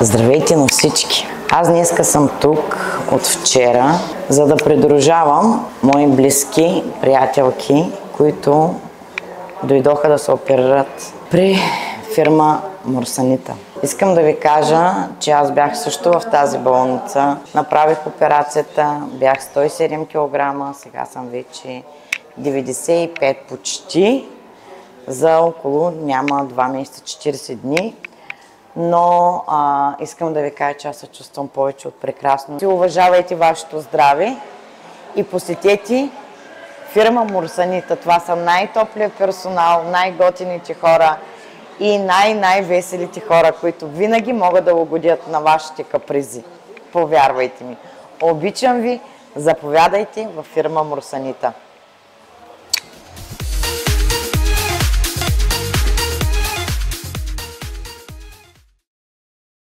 Здравейте на всички! Аз днеска съм тук от вчера, за да придружавам мои близки приятелки, които дойдоха да се оперират при фирма Мурсанита. Искам да ви кажа, че аз бях също в тази болница. Направих операцията, бях 107 кг, сега съм вече 95 почти. За около няма 2 месеца, 40 дни. Но искам да ви кажа, че аз се чувствам повече от прекрасно. Уважавайте вашето здраве и посетете фирма Мурсанита. Това са най-топлия персонал, най-готините хора и най-веселите хора, които винаги могат да угодят на вашите капризи. Повярвайте ми. Обичам ви, заповядайте във фирма Мурсанита.